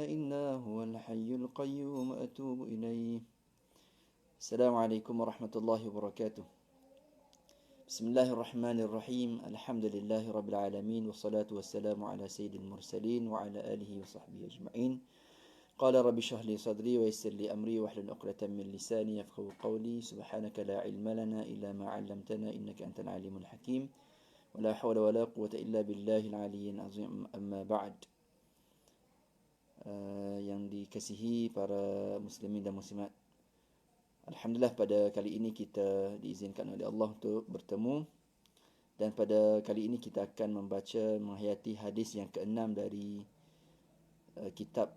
إلا هو الحي القيوم أتوب إليه. السلام عليكم ورحمة الله وبركاته. بسم الله الرحمن الرحيم. الحمد لله رب العالمين، والصلاة والسلام على سيد المرسلين وعلى آله وصحبه أجمعين. قال رب اشرح لي صدري ويسر لي أمري واحلل عقدة من لساني يفقهوا قولي. سبحانك لا علم لنا إلا ما علمتنا إنك أنت العليم الحكيم، ولا حول ولا قوة إلا بالله العلي العظيم. أما بعد. Yang dikasihi para muslimin dan muslimat, alhamdulillah pada kali ini kita diizinkan oleh Allah untuk bertemu, dan pada kali ini kita akan membaca menghayati hadis yang ke-6 dari kitab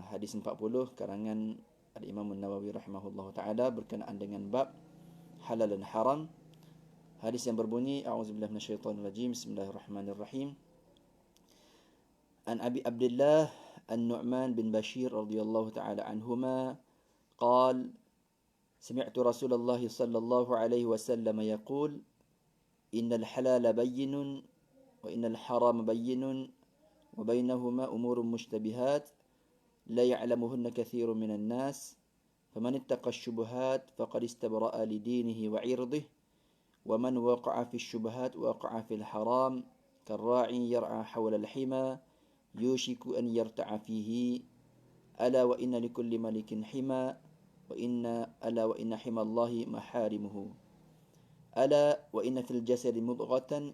hadis 40 karangan Al-Imam An-Nawawi rahimahullah ta'ala berkenaan dengan bab halal dan haram. Hadis yang berbunyi, a'udzubillahi minasyaitonir rajim, bismillahirrahmanirrahim. An Abi Abdullah النعمان بن بشير رضي الله تعالى عنهما قال: سمعت رسول الله صلى الله عليه وسلم يقول: إن الحلال بين وإن الحرام بين وبينهما أمور مشتبهات لا يعلمهن كثير من الناس فمن اتقى الشبهات فقد استبرأ لدينه وعرضه ومن وقع في الشبهات وقع في الحرام كالراعي يرعى حول الحمى يوشك أن يرتع فيه ألا وإن لكل ملك حمى ألا وإن حمى الله محارمه ألا وإن في الجسد مضغة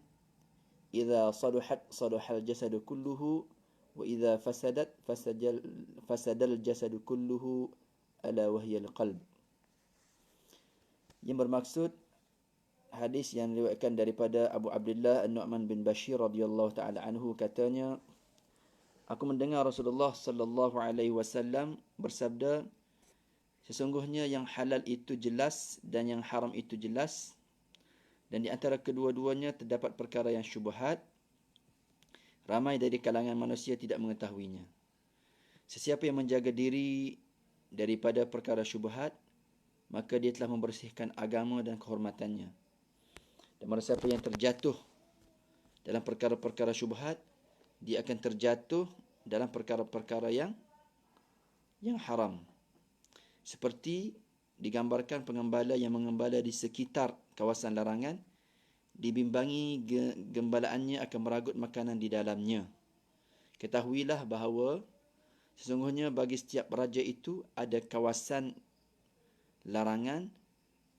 إذا صلحت صلح الجسد كله وإذا فسدت فسد الجسد كله ألا وهي القلب. Yang bermaksud hadis yang diriwayatkan daripada Abu Abdullah An-Nu'man bin Bashir radhiyallahu taala anhu, katanya, aku mendengar Rasulullah sallallahu alaihi wasallam bersabda, sesungguhnya yang halal itu jelas dan yang haram itu jelas, dan di antara kedua-duanya terdapat perkara yang syubhat. Ramai dari kalangan manusia tidak mengetahuinya. Sesiapa yang menjaga diri daripada perkara syubhat, maka dia telah membersihkan agama dan kehormatannya. Dan barang siapa yang terjatuh dalam perkara-perkara syubhat, dia akan terjatuh dalam perkara-perkara yang haram. Seperti digambarkan pengembala yang mengembala di sekitar kawasan larangan, dibimbangi gembalaannya akan meragut makanan di dalamnya. Ketahuilah bahawa sesungguhnya bagi setiap raja itu ada kawasan larangan,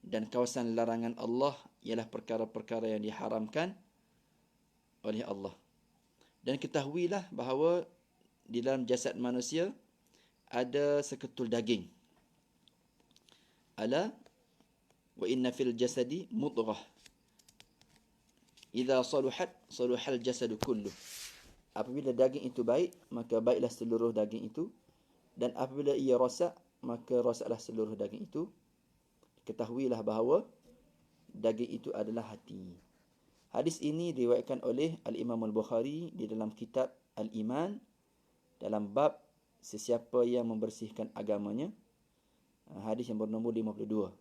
dan kawasan larangan Allah ialah perkara-perkara yang diharamkan oleh Allah. Dan ketahuilah bahawa di dalam jasad manusia ada seketul daging. Ala wa inna fil jasadi mudghah idza saluhat saluhal jasadu kulluh. Apabila daging itu baik, maka baiklah seluruh daging itu, dan apabila ia rosak, maka rosaklah seluruh daging itu. Ketahuilah bahawa daging itu adalah hati. Hadis ini diriwayatkan oleh Al-Imam Al-Bukhari di dalam kitab Al-Iman dalam bab sesiapa yang membersihkan agamanya, hadis yang bernombor 52.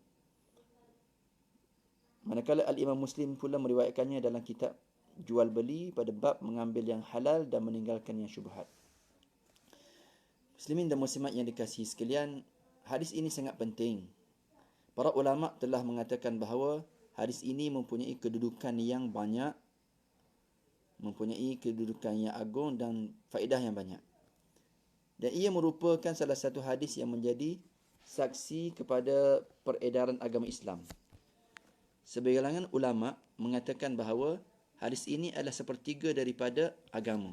Manakala Al-Imam Muslim pula meriwayatkannya dalam kitab Jual Beli pada bab mengambil yang halal dan meninggalkan yang syubhat. Muslimin dan muslimat yang dikasihi sekalian, hadis ini sangat penting. Para ulama telah mengatakan bahawa hadis ini mempunyai kedudukan yang banyak, mempunyai kedudukan yang agung dan faedah yang banyak. Dan ia merupakan salah satu hadis yang menjadi saksi kepada peredaran agama Islam. Sebahagian ulama mengatakan bahawa hadis ini adalah sepertiga daripada agama.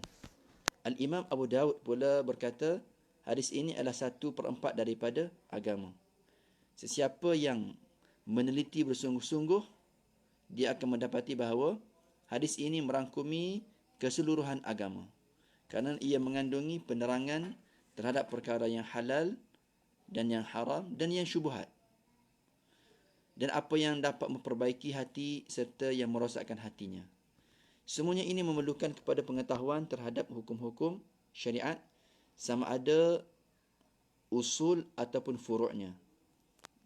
Al-Imam Abu Dawud pula berkata, hadis ini adalah 1/4 daripada agama. Sesiapa yang meneliti bersungguh-sungguh, dia akan mendapati bahawa hadis ini merangkumi keseluruhan agama, kerana ia mengandungi penerangan terhadap perkara yang halal dan yang haram dan yang syubhat, dan apa yang dapat memperbaiki hati serta yang merosakkan hatinya. Semuanya ini memerlukan kepada pengetahuan terhadap hukum-hukum syariat, sama ada usul ataupun furu'nya.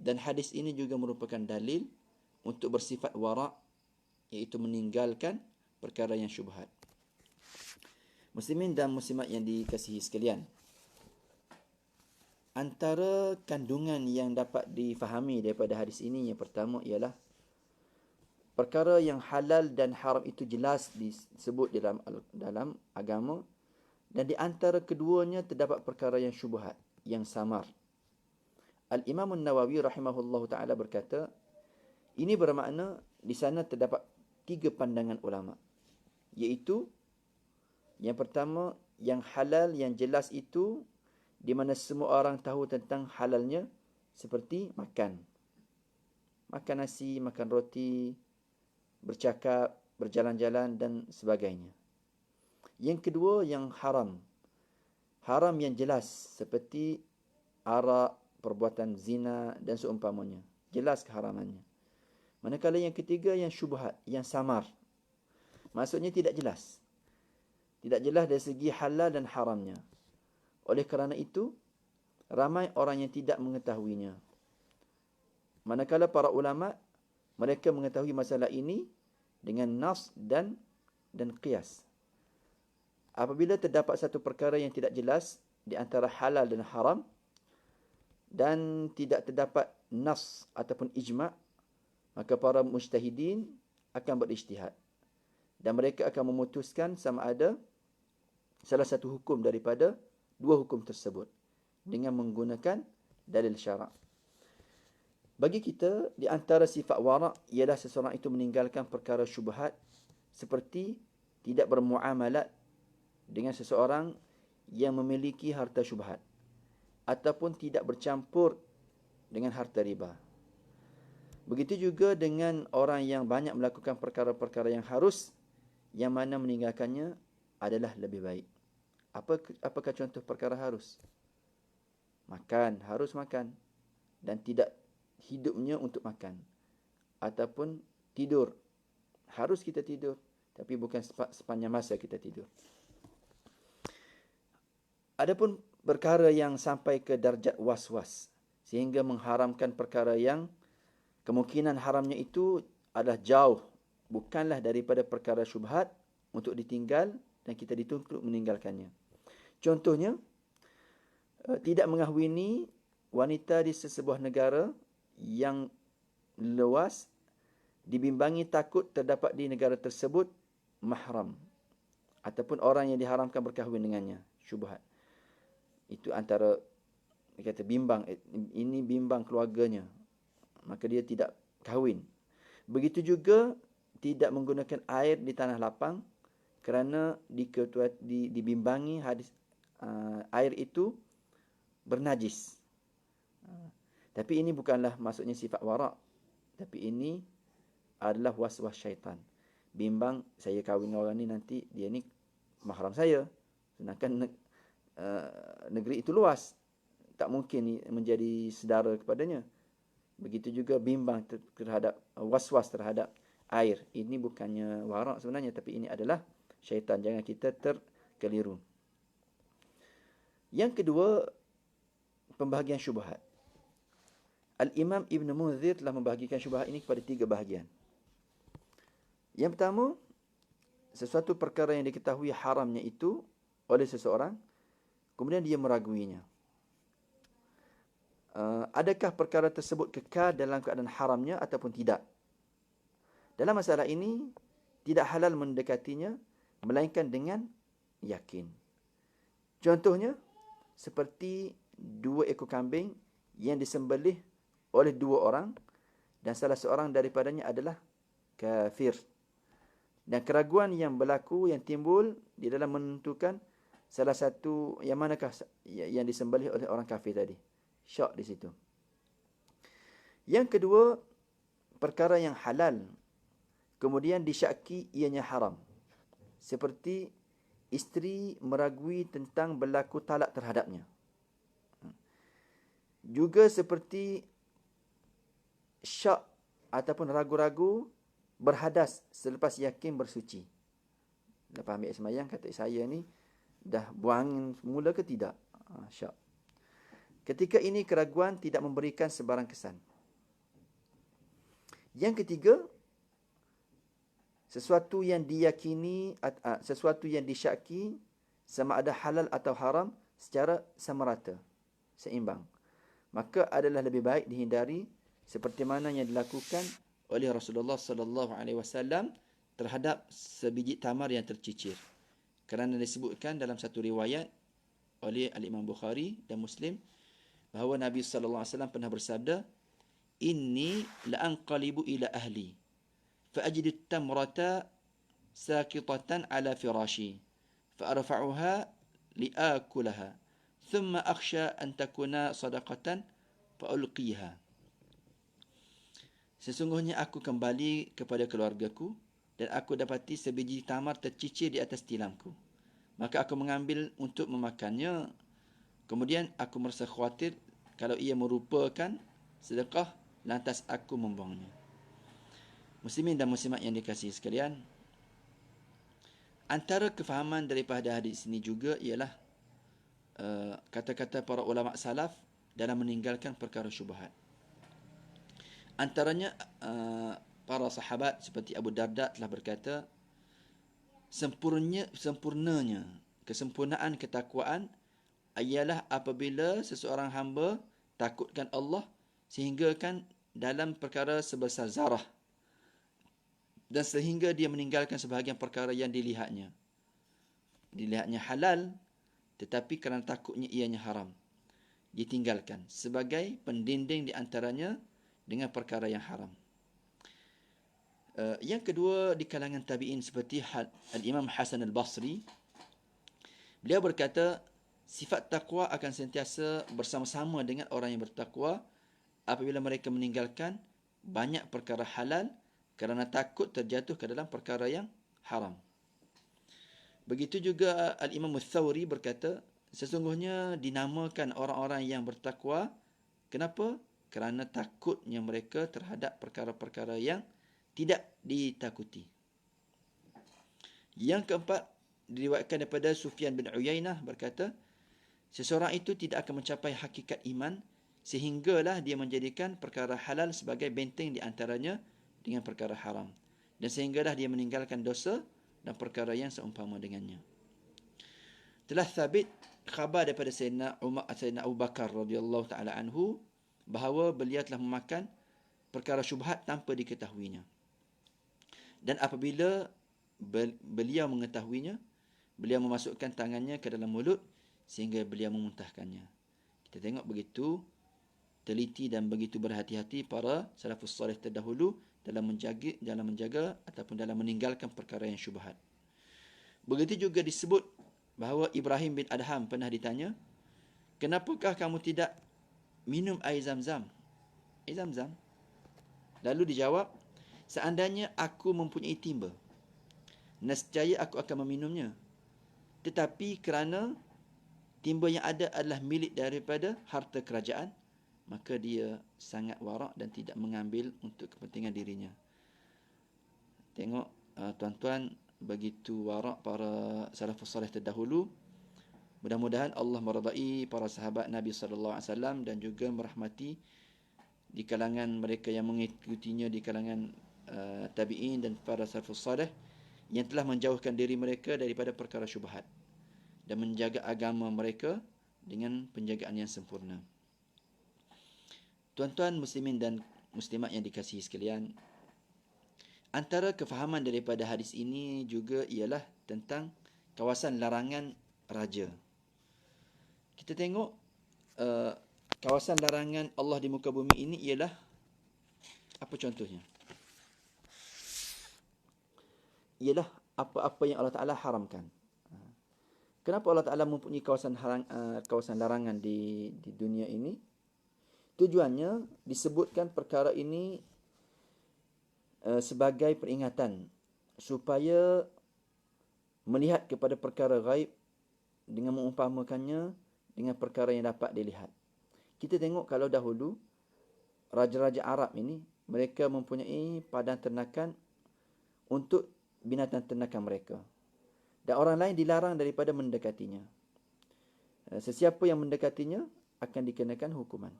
Dan hadis ini juga merupakan dalil untuk bersifat wara', iaitu meninggalkan perkara yang syubhat. Muslimin dan muslimat yang dikasihi sekalian, antara kandungan yang dapat difahami daripada hadis ini, yang pertama ialah perkara yang halal dan haram itu jelas disebut dalam agama, dan di antara keduanya terdapat perkara yang syubhat, yang samar. Al-Imam An-Nawawi rahimahullahu taala berkata, ini bermakna di sana terdapat 3 pandangan ulama, iaitu yang pertama, yang halal yang jelas itu di mana semua orang tahu tentang halalnya, seperti makan nasi, makan roti, bercakap, berjalan-jalan dan sebagainya. Yang kedua, yang haram yang jelas, seperti arak, perbuatan zina dan seumpamanya, jelas keharamannya. Manakala yang ketiga, yang syubhat, yang samar, maksudnya tidak jelas dari segi halal dan haramnya. Oleh kerana itu, ramai orang yang tidak mengetahuinya. Manakala para ulama, mereka mengetahui masalah ini dengan nas dan qiyas. Apabila terdapat satu perkara yang tidak jelas di antara halal dan haram, dan tidak terdapat nas ataupun ijma', maka para mujtahidin akan berijtihad, dan mereka akan memutuskan sama ada salah satu hukum daripada 2 hukum tersebut dengan menggunakan dalil syarak. Bagi kita, di antara sifat wara' ialah seseorang itu meninggalkan perkara syubhat, seperti tidak bermuamalat dengan seseorang yang memiliki harta syubhat, ataupun tidak bercampur dengan harta riba. Begitu juga dengan orang yang banyak melakukan perkara-perkara yang harus, yang mana meninggalkannya adalah lebih baik. Apakah contoh perkara harus? Harus makan dan tidak hidupnya untuk makan. Ataupun tidur. Harus kita tidur, tapi bukan sepanjang masa kita tidur. Adapun perkara yang sampai ke darjat was-was, sehingga mengharamkan perkara yang kemungkinan haramnya itu adalah jauh, bukanlah daripada perkara syubhat untuk ditinggal dan kita dituntut meninggalkannya. Contohnya, tidak mengahwini wanita di sesebuah negara yang luas, dibimbangi takut terdapat di negara tersebut mahram, ataupun orang yang diharamkan berkahwin dengannya, syubhat. Itu antara, dia kata bimbang, ini bimbang keluarganya, maka dia tidak kahwin. Begitu juga tidak menggunakan air di tanah lapang, kerana dibimbangi air itu bernajis. Tapi ini bukanlah maksudnya sifat wara', tapi ini adalah was-was syaitan. Bimbang, saya kahwin dengan orang ni, nanti dia ni mahram saya, sedangkan negeri itu luas, tak mungkin menjadi saudara kepadanya. Begitu juga bimbang terhadap was-was terhadap air. Ini bukannya wara' sebenarnya, tapi ini adalah syaitan. Jangan kita terkeliru. Yang kedua, pembahagian syubhat. Al-Imam Ibn Munzir telah membahagikan syubhat ini kepada 3 bahagian. Yang pertama, sesuatu perkara yang diketahui haramnya itu oleh seseorang, kemudian dia meraguinya. Adakah perkara tersebut kekal dalam keadaan haramnya ataupun tidak? Dalam masalah ini, tidak halal mendekatinya, melainkan dengan yakin. Contohnya, seperti 2 ekor kambing yang disembelih oleh 2 orang, dan salah seorang daripadanya adalah kafir. Dan keraguan yang berlaku, yang timbul di dalam menentukan salah satu yang manakah yang disembelih oleh orang kafir tadi. Syak di situ. Yang kedua, perkara yang halal kemudian disyaki ianya haram. Seperti isteri meragui tentang berlaku talak terhadapnya. Juga seperti syak ataupun ragu-ragu berhadas selepas yakin bersuci. Lepas ambil semayang, kata saya ni dah buang semula ke tidak? Syak. Ketika ini keraguan tidak memberikan sebarang kesan. Yang ketiga, sesuatu yang diyakini, sesuatu yang disyaki sama ada halal atau haram secara sama rata. seimbang. Maka adalah lebih baik dihindari seperti mana yang dilakukan oleh Rasulullah sallallahu alaihi wasallam terhadap sebiji tamar yang tercicir. Kerana disebutkan dalam satu riwayat oleh Al-Imam Bukhari dan Muslim bahawa Nabi sallallahu alaihi wasallam pernah bersabda, "Inni la'anqalibu ila ahli fa ajidu at-tamrata sakitatan ala firashi fa arfa'uha li'akulaha thumma akhsha an takuna sadaqatan fa ulqiha." Sesungguhnya aku kembali kepada keluargaku dan aku dapati sebiji tamar tercicir di atas tilamku. Maka aku mengambil untuk memakannya. Kemudian aku merasa khawatir kalau ia merupakan sedekah, lantas aku membuangnya. Muslimin dan muslimat yang dikasihi sekalian, antara kefahaman daripada hadis ini juga ialah kata-kata para ulama salaf dalam meninggalkan perkara syubhat. Antaranya para sahabat seperti Abu Darda telah berkata, sempurnanya kesempurnaan ketakwaan ialah apabila seseorang hamba takutkan Allah sehinggakan dalam perkara sebesar zarah dan sehingga dia meninggalkan sebahagian perkara yang dilihatnya halal tetapi kerana takutnya ianya haram ditinggalkan sebagai pendinding di antaranya dengan perkara yang haram. Yang kedua, di kalangan tabi'in seperti Al-Imam Hasan Al-Basri, beliau berkata, sifat takwa akan sentiasa bersama-sama dengan orang yang bertakwa apabila mereka meninggalkan banyak perkara halal kerana takut terjatuh ke dalam perkara yang haram. Begitu juga Al-Imam Al-Thawri berkata, sesungguhnya dinamakan orang-orang yang bertakwa. Kenapa? Kerana takutnya mereka terhadap perkara-perkara yang tidak ditakuti. Yang keempat, diriwayatkan daripada Sufyan bin Uyainah berkata, seseorang itu tidak akan mencapai hakikat iman sehinggalah dia menjadikan perkara halal sebagai benteng di antaranya dengan perkara haram. Dan sehinggalah dia meninggalkan dosa dan perkara yang seumpama dengannya. Telah sabit khabar daripada Sayyidina Abu Bakar radhiyallahu ta'ala anhu bahawa beliau telah memakan perkara syubhat tanpa diketahuinya. Dan apabila beliau mengetahuinya, beliau memasukkan tangannya ke dalam mulut sehingga beliau memuntahkannya. Kita tengok begitu teliti dan begitu berhati-hati para salafus salih terdahulu dalam menjaga ataupun dalam meninggalkan perkara yang syubhat. Begitu juga disebut bahawa Ibrahim bin Adham pernah ditanya, kenapakah kamu tidak minum air Zam-Zam? Air Zam-Zam. Lalu dijawab, seandainya aku mempunyai timba, nescaya aku akan meminumnya. Tetapi kerana timba yang ada adalah milik daripada harta kerajaan, maka dia sangat warak dan tidak mengambil untuk kepentingan dirinya. Tengok tuan-tuan, begitu warak para salafus salih terdahulu. Mudah-mudahan Allah meridai para sahabat Nabi SAW dan juga merahmati di kalangan mereka yang mengikutinya di kalangan tabi'in dan para salafus salih yang telah menjauhkan diri mereka daripada perkara syubhat dan menjaga agama mereka dengan penjagaan yang sempurna. Tuan-tuan muslimin dan muslimat yang dikasihi sekalian, antara kefahaman daripada hadis ini juga ialah tentang kawasan larangan raja. Kita tengok kawasan larangan Allah di muka bumi ini ialah apa contohnya? Ialah apa-apa yang Allah Ta'ala haramkan. Kenapa Allah Ta'ala mempunyai kawasan larangan di dunia ini? Tujuannya disebutkan perkara ini sebagai peringatan supaya melihat kepada perkara gaib dengan mengumpamakannya dengan perkara yang dapat dilihat. Kita tengok kalau dahulu raja-raja Arab ini, mereka mempunyai padang ternakan untuk binatang ternakan mereka. Dan orang lain dilarang daripada mendekatinya. Sesiapa yang mendekatinya akan dikenakan hukuman.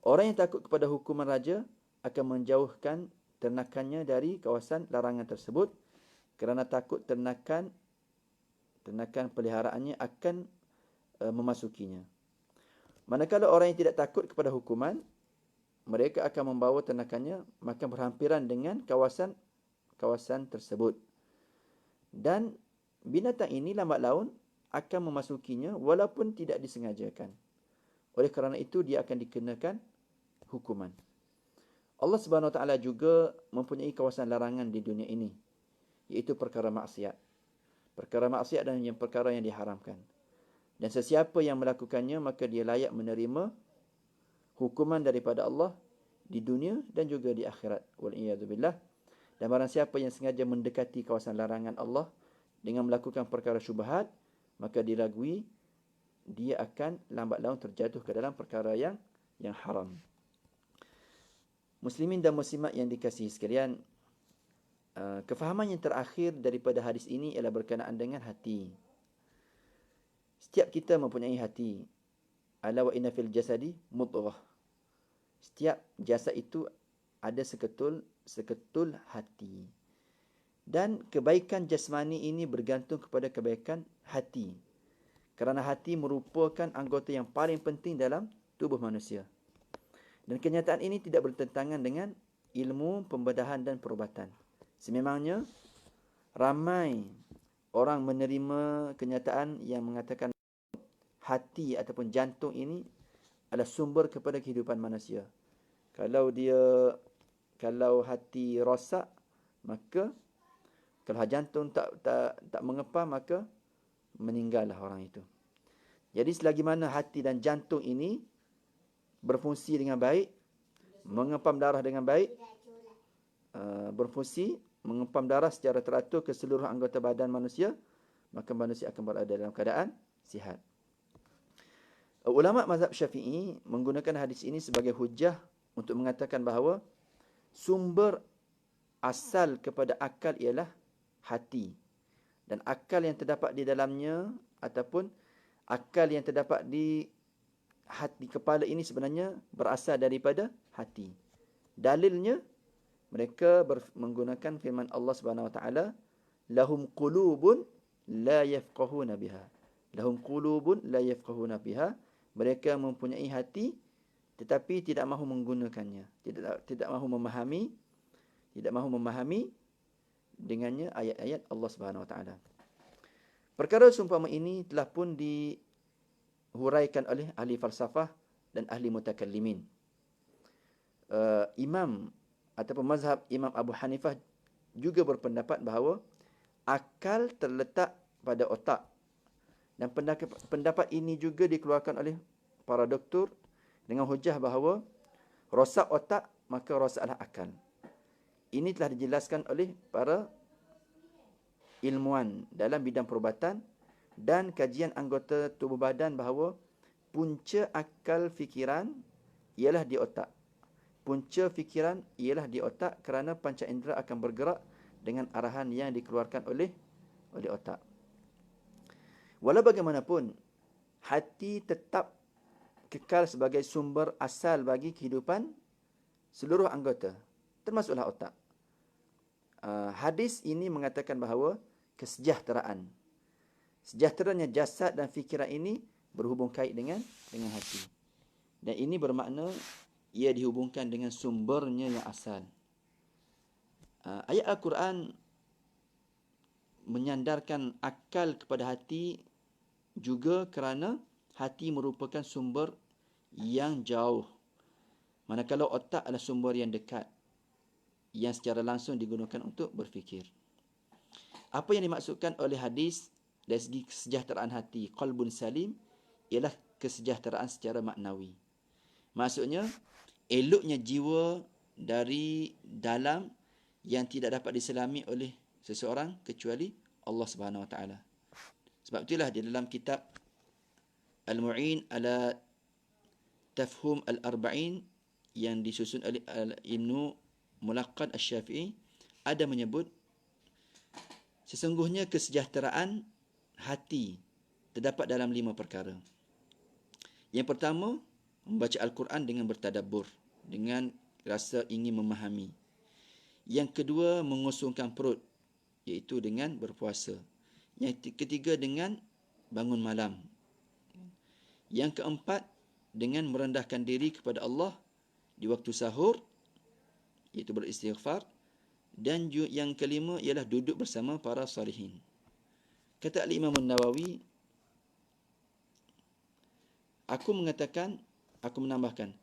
Orang yang takut kepada hukuman raja akan menjauhkan ternakannya dari kawasan larangan tersebut kerana takut ternakan peliharaannya akan memasukinya. Manakala orang yang tidak takut kepada hukuman, mereka akan membawa ternakannya makan berhampiran dengan kawasan tersebut. Dan binatang ini lambat laun akan memasukinya walaupun tidak disengajakan. Oleh kerana itu dia akan dikenakan hukuman. Allah Subhanahu Wa Taala juga mempunyai kawasan larangan di dunia ini, iaitu perkara maksiat. Perkara maksiat dan perkara yang diharamkan. Dan sesiapa yang melakukannya maka dia layak menerima hukuman daripada Allah di dunia dan juga di akhirat. Wal'iyadzubillah. Dan barang siapa yang sengaja mendekati kawasan larangan Allah dengan melakukan perkara syubhat, maka diragui dia akan lambat laun terjatuh ke dalam perkara yang haram. Muslimin dan muslimat yang dikasihi sekalian, kefahaman yang terakhir daripada hadis ini ialah berkenaan dengan hati. Setiap kita mempunyai hati. Ala wa inna fil jasadi mudghah. Setiap jasad itu ada seketul hati. Dan kebaikan jasmani ini bergantung kepada kebaikan hati. Kerana hati merupakan anggota yang paling penting dalam tubuh manusia. Dan kenyataan ini tidak bertentangan dengan ilmu pembedahan dan perubatan. Sememangnya ramai orang menerima kenyataan yang mengatakan hati ataupun jantung ini adalah sumber kepada kehidupan manusia. Kalau hati rosak, maka kalau jantung tak mengepam, maka meninggallah orang itu. Jadi selagi mana hati dan jantung ini berfungsi dengan baik, mengepam darah dengan baik, mengepam darah secara teratur ke seluruh anggota badan manusia, maka manusia akan berada dalam keadaan sihat. Ulama mazhab Syafi'i menggunakan hadis ini sebagai hujah untuk mengatakan bahawa sumber asal kepada akal ialah hati. Dan akal yang terdapat di dalamnya ataupun akal yang terdapat di hati kepala ini sebenarnya berasal daripada hati. Dalilnya mereka menggunakan firman Allah Subhanahu Wa Taala, lahum qulubun la yafqahuna biha. Lahum qulubun la yafqahuna biha. Mereka mempunyai hati tetapi tidak mahu menggunakannya, tidak mahu memahami dengannya ayat-ayat Allah Subhanahu Wa Taala. Perkara seumpama ini telah pun dihuraikan oleh ahli falsafah dan ahli mutakallimin. Imam ataupun mazhab Imam Abu Hanifah juga berpendapat bahawa akal terletak pada otak. Dan pendapat ini juga dikeluarkan oleh para doktor dengan hujah bahawa rosak otak maka rosaklah akal. Ini telah dijelaskan oleh para ilmuwan dalam bidang perubatan dan kajian anggota tubuh badan bahawa punca akal fikiran ialah di otak. Punca fikiran ialah di otak kerana panca indera akan bergerak dengan arahan yang dikeluarkan oleh otak. Walau bagaimanapun, hati tetap kekal sebagai sumber asal bagi kehidupan seluruh anggota, termasuklah otak. Hadis ini mengatakan bahawa sejahteranya jasad dan fikiran ini berhubung kait dengan hati. Dan ini bermakna ia dihubungkan dengan sumbernya yang asal. Ayat Al-Quran menyandarkan akal kepada hati juga kerana hati merupakan sumber yang jauh, manakala otak adalah sumber yang dekat, yang secara langsung digunakan untuk berfikir. Apa yang dimaksudkan oleh hadis dari segi kesejahteraan hati, qalbun salim, ialah kesejahteraan secara maknawi. Maksudnya, eloknya jiwa dari dalam yang tidak dapat diselami oleh seseorang kecuali Allah Subhanahu Wa Taala. Sebab itulah di dalam kitab Al-Mu'in ala Tafhum Al-Arba'in yang disusun oleh Ibnu Mulaqqan Asy-Syafi'i ada menyebut sesungguhnya kesejahteraan hati terdapat dalam 5 perkara. Yang pertama, membaca Al-Quran dengan bertadabbur, dengan rasa ingin memahami. Yang kedua, mengosongkan perut, iaitu dengan berpuasa. Yang ketiga, dengan bangun malam. Yang keempat, dengan merendahkan diri kepada Allah di waktu sahur, iaitu beristighfar. Dan yang kelima ialah duduk bersama para salihin. Kata Al-Imam An-Nawawi, aku menambahkan,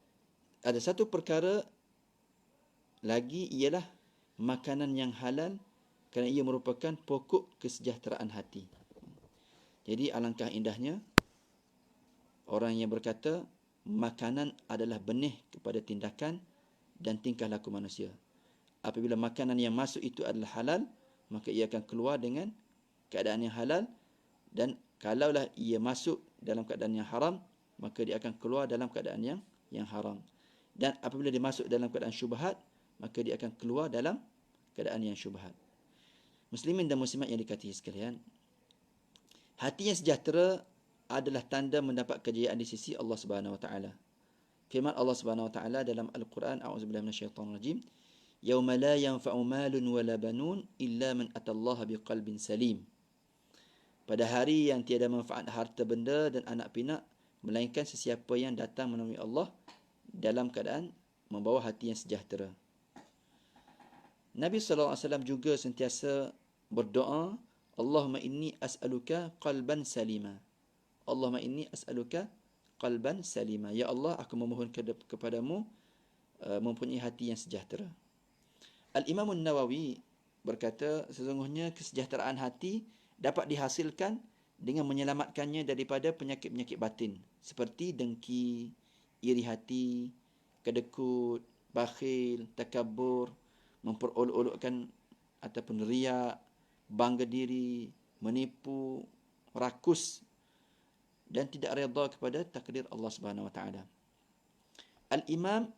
ada satu perkara lagi ialah makanan yang halal, kerana ia merupakan pokok kesejahteraan hati. Jadi alangkah indahnya orang yang berkata makanan adalah benih kepada tindakan dan tingkah laku manusia. Apabila makanan yang masuk itu adalah halal, maka ia akan keluar dengan keadaan yang halal, dan kalaulah ia masuk dalam keadaan yang haram, maka dia akan keluar dalam keadaan yang haram. Dan apabila dia masuk dalam keadaan syubhat, maka dia akan keluar dalam keadaan yang syubhat. Muslimin dan muslimat yang dikasihi sekalian, hati yang sejahtera adalah tanda mendapat kejayaan di sisi Allah Subhanahu wa taala. Firman Allah Subhanahu wa taala dalam Al-Quran, a'udzubillahi minasyaitonir rajim, yauma la yanfa'u malun wala banun illa man atallaha biqalbin salim. Pada hari yang tiada manfaat harta benda dan anak pinak, melainkan sesiapa yang datang menemui Allah dalam keadaan membawa hati yang sejahtera. Nabi SAW juga sentiasa berdoa, Allahumma inni as'aluka qalban salima. Allahumma inni as'aluka qalban salima. Ya Allah, aku memohon kepadamu mempunyai hati yang sejahtera. Al-Imam An-Nawawi berkata, sesungguhnya kesejahteraan hati dapat dihasilkan dengan menyelamatkannya daripada penyakit-penyakit batin seperti dengki, iri hati, kedekut, bakhil, takabur, memperolok-olokkan ataupun riak, bangga diri, menipu, rakus dan tidak redha kepada takdir Allah Subhanahu wa taala. Al-Imam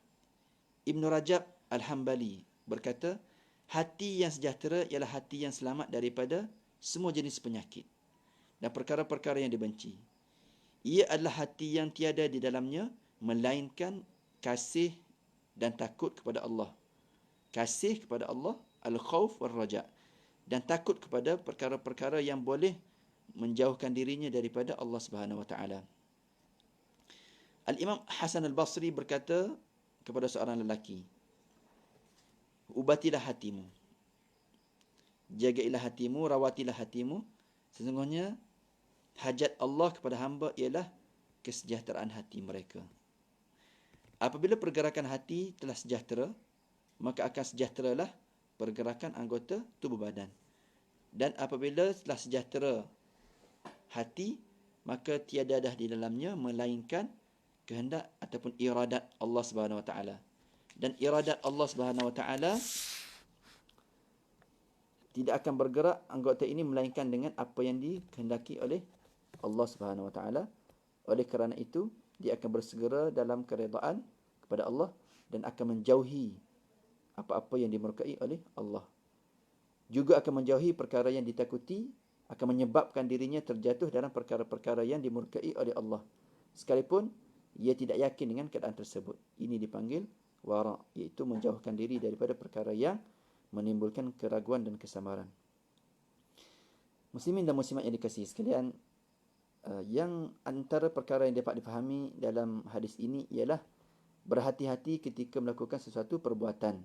Ibn Rajab Al-Hambali berkata, hati yang sejahtera ialah hati yang selamat daripada semua jenis penyakit dan perkara-perkara yang dibenci. Ia adalah hati yang tiada di dalamnya melainkan kasih dan takut kepada Allah. Kasih kepada Allah, al-khauf wal-raja, dan takut kepada perkara-perkara yang boleh menjauhkan dirinya daripada Allah Subhanahu wa taala. Al-Imam Hasan Al-Basri berkata kepada seorang lelaki, ubatilah hatimu, jagailah hatimu, rawatilah hatimu. Sesungguhnya hajat Allah kepada hamba ialah kesejahteraan hati mereka. Apabila pergerakan hati telah sejahtera, maka akan sejahteralah pergerakan anggota tubuh badan. Dan apabila telah sejahtera hati, maka tiada dah di dalamnya melainkan kehendak ataupun iradat Allah Subhanahu wa taala. Dan iradat Allah Subhanahu wa taala tidak akan bergerak anggota ini melainkan dengan apa yang dikehendaki oleh Allah Subhanahu wa taala. Oleh kerana itu, dia akan bersegera dalam keredaan kepada Allah dan akan menjauhi apa-apa yang dimurkai oleh Allah. Juga akan menjauhi perkara yang ditakuti, akan menyebabkan dirinya terjatuh dalam perkara-perkara yang dimurkai oleh Allah, sekalipun ia tidak yakin dengan keadaan tersebut. Ini dipanggil wara', iaitu menjauhkan diri daripada perkara yang menimbulkan keraguan dan kesamaran. Muslimin dan muslimat yang dikasihi sekalian, yang antara perkara yang dapat difahami dalam hadis ini ialah berhati-hati ketika melakukan sesuatu perbuatan.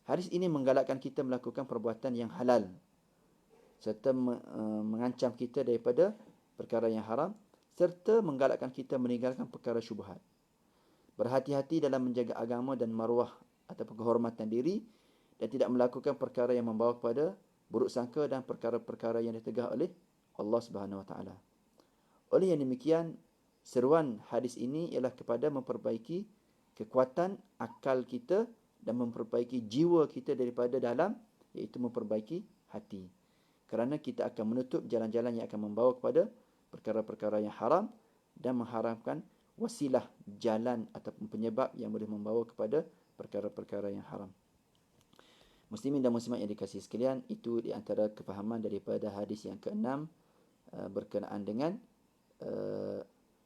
Hadis ini menggalakkan kita melakukan perbuatan yang halal serta mengancam kita daripada perkara yang haram, serta menggalakkan kita meninggalkan perkara syubhat. Berhati-hati dalam menjaga agama dan maruah ataupun kehormatan diri dan tidak melakukan perkara yang membawa kepada buruk sangka dan perkara-perkara yang ditegah oleh Allah Subhanahu wa taala. Oleh yang demikian, seruan hadis ini ialah kepada memperbaiki kekuatan akal kita dan memperbaiki jiwa kita daripada dalam, iaitu memperbaiki hati. Kerana kita akan menutup jalan-jalan yang akan membawa kepada perkara-perkara yang haram dan mengharamkan wasilah, jalan ataupun penyebab yang boleh membawa kepada perkara-perkara yang haram. Muslimin dan muslimat yang dikasihi sekalian, itu di antara kefahaman daripada hadis yang ke-6 berkenaan dengan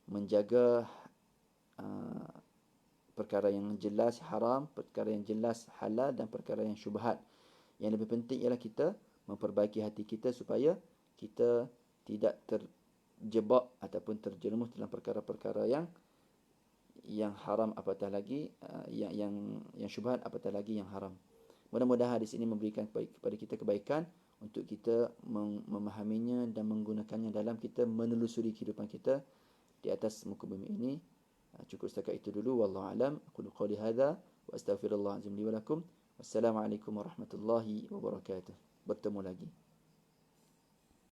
menjaga perkara yang jelas haram, perkara yang jelas halal dan perkara yang syubhat. Yang lebih penting ialah kita memperbaiki hati kita supaya kita tidak terjebak ataupun terjerumus dalam perkara-perkara yang yang haram apatah lagi yang syubhat apatah lagi yang haram. Mudah-mudahan hadis ini memberikan kepada kita kebaikan untuk kita memahaminya dan menggunakannya dalam kita menelusuri kehidupan kita di atas muka bumi ini. Cukup setakat itu dulu. Wallahu alam. Aku qouli hadza wa astaghfirullah azim li wa lakum. Wassalamualaikum warahmatullahi wabarakatuh. Bertemu lagi.